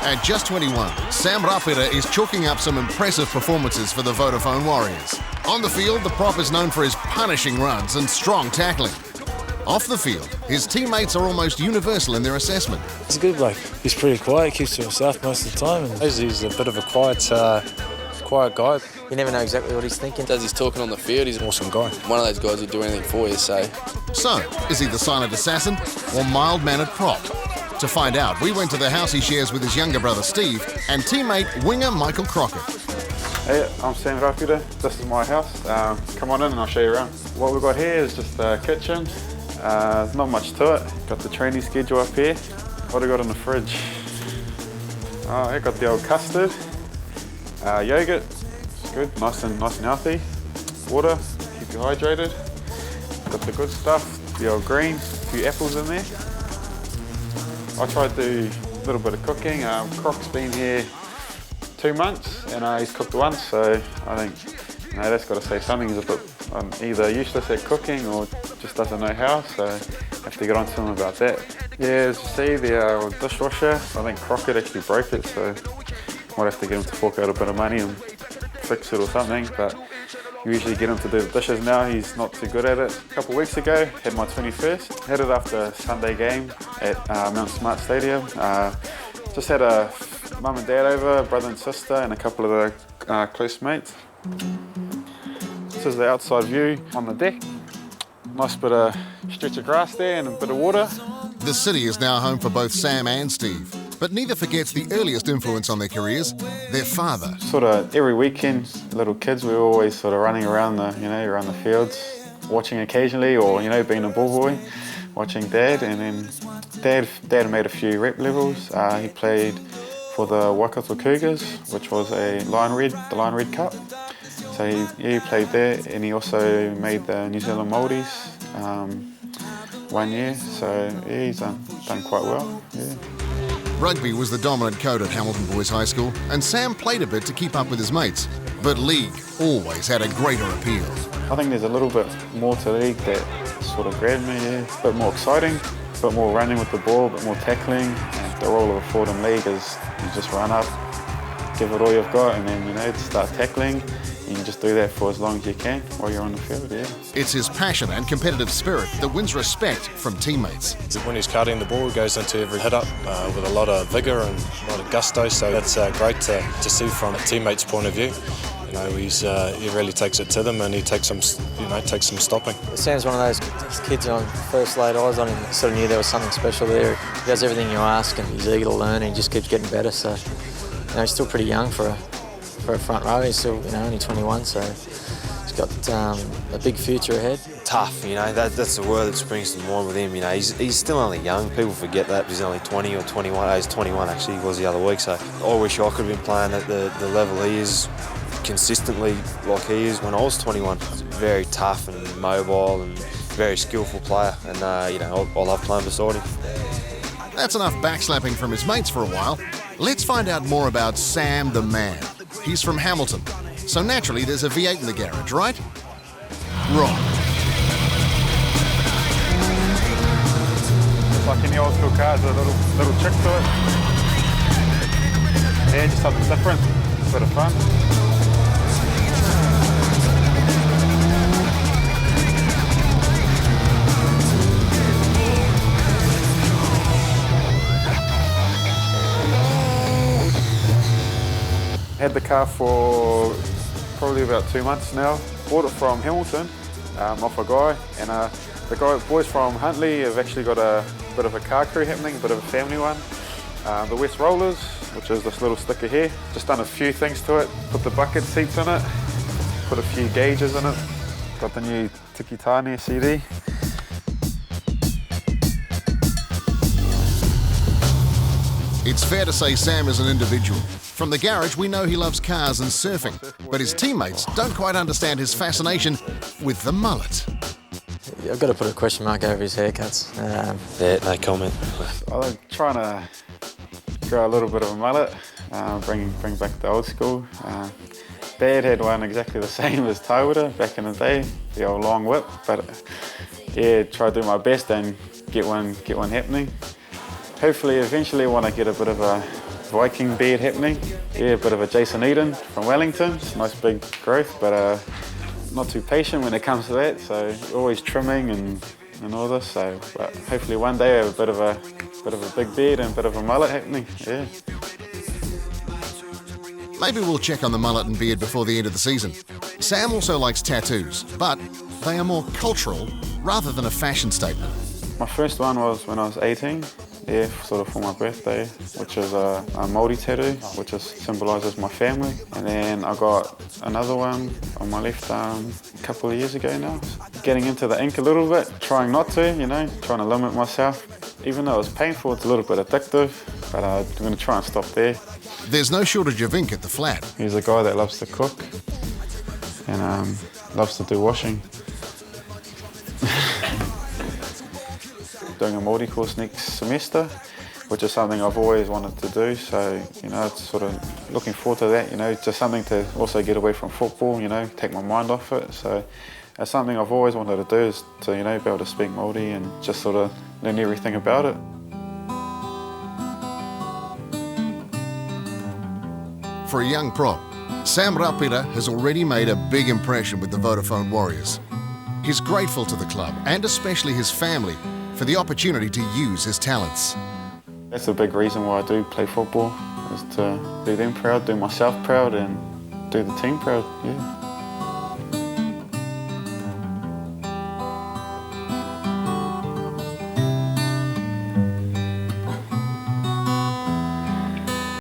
At just 21, Sam Rapira is chalking up some impressive performances for the Vodafone Warriors. On the field, the prop is known for his punishing runs and strong tackling. Off the field, his teammates are almost universal in their assessment. He's a good bloke. He's pretty quiet, keeps to himself most of the time. And he's a bit of a quiet guy. You never know exactly what he's thinking. As he's talking on the field, he's an awesome guy. One of those guys who'd do anything for you, So, is he the silent assassin or mild-mannered prop? To find out, we went to the house he shares with his younger brother Steve and teammate winger Michael Crockett. Hey, I'm Sam Rapira. This is my house. Come on in and I'll show you around. What we've got here is just a kitchen. There's not much to it. Got the training schedule up here. What have I got in the fridge? I got the old custard. Yogurt, it's good, nice and healthy. Water, keep you hydrated. Got the good stuff, the old greens, a few apples in there. I tried to do a little bit of cooking. Croc's been here 2 months and he's cooked once, so I think that's got to say something. He's a bit either useless at cooking or just doesn't know how, so I have to get on to him about that. Yeah, as you see, the dishwasher, I think Crockett actually broke it, so might have to get him to fork out a bit of money and fix it or something, but you usually get him to do the dishes now. He's not too good at it. A couple of weeks ago, had my 21st. Had it after a Sunday game at Mount Smart Stadium. Just had a mum and dad over, brother and sister, and a couple of the close mates. This is the outside view on the deck. Nice bit of stretch of grass there and a bit of water. The city is now home for both Sam and Steve, but neither forgets the earliest influence on their careers, their father. Sort of every weekend, little kids, we were always sort of running around around the fields, watching occasionally, or being a ball boy, watching Dad. And then Dad made a few rep levels. He played for the Waikato Cougars, which was the Lion Red Cup. So he played there, and he also made the New Zealand Māoris 1 year. So yeah, he's done quite well. Yeah. Rugby was the dominant code at Hamilton Boys High School, and Sam played a bit to keep up with his mates. But league always had a greater appeal. I think there's a little bit more to league that sort of grabbed me, yeah. A bit more exciting, a bit more running with the ball, a bit more tackling. And the role of a forward in league is you just run up, give it all you've got, and then start tackling. You can just do that for as long as you can while you're on the field, yeah. It's his passion and competitive spirit that wins respect from teammates. When he's carting the ball, he goes into every hit-up with a lot of vigour and a lot of gusto, so that's great to see from a teammate's point of view. He really takes it to them, and he takes some stopping. Sam's one of those kids when I first laid eyes on him, sort of knew there was something special there. He does everything you ask, and he's eager to learn, and he just keeps getting better. So, he's still pretty young for a front row. He's still, only 21, so he's got a big future ahead. Tough, that's the word that springs to mind with him. He's still only young. People forget that he's only 20 or 21. He's 21 actually. He was the other week. So I wish I could have been playing at the level he is, consistently like he is when I was 21. Very tough and mobile and very skillful player. And I love playing beside him. That's enough backslapping from his mates for a while. Let's find out more about Sam the man. He's from Hamilton, so naturally there's a V8 in the garage, right? Wrong. Like any old school car, there's a little trick to it. Yeah, just something different, a bit of fun. Had the car for probably about 2 months now. Bought it from Hamilton off a guy, and the boys from Huntly have actually got a bit of a car crew happening, a bit of a family one. The West Rollers, which is this little sticker here, just done a few things to it. Put the bucket seats in it, put a few gauges in it, got the new Tiki Tane CD. It's fair to say Sam is an individual. From the garage, we know he loves cars and surfing, but his teammates don't quite understand his fascination with the mullet. I've got to put a question mark over his haircuts. Yeah, no comment. I'm trying to grow a little bit of a mullet, bring back the old school. Dad had one exactly the same as Taiwara back in the day, the old long whip, but yeah, try to do my best and get one happening. Hopefully, eventually, when I get a bit of a Viking beard happening. Yeah, a bit of a Jason Eden from Wellington. It's a nice big growth, but not too patient when it comes to that, so always trimming and all this. So, but hopefully one day I have a bit of a big beard and a bit of a mullet happening. Yeah. Maybe we'll check on the mullet and beard before the end of the season. Sam also likes tattoos, but they are more cultural rather than a fashion statement. My first one was when I was 18, yeah, sort of for my birthday, which is a Māori tattoo, which symbolises my family. And then I got another one on my left arm a couple of years ago now. Getting into the ink a little bit, trying not to, trying to limit myself. Even though it's painful, it's a little bit addictive, but I'm going to try and stop there. There's no shortage of ink at the flat. He's a guy that loves to cook and loves to do washing. Doing a Māori course next semester, which is something I've always wanted to do, so it's sort of looking forward to that, just something to also get away from football, take my mind off it. So it's something I've always wanted to do, is to be able to speak Māori and just sort of learn everything about it. For a young prop, Sam Rapira has already made a big impression with the Vodafone Warriors. He's grateful to the club, and especially his family, for the opportunity to use his talents. That's a big reason why I do play football, is to do them proud, do myself proud and do the team proud, yeah.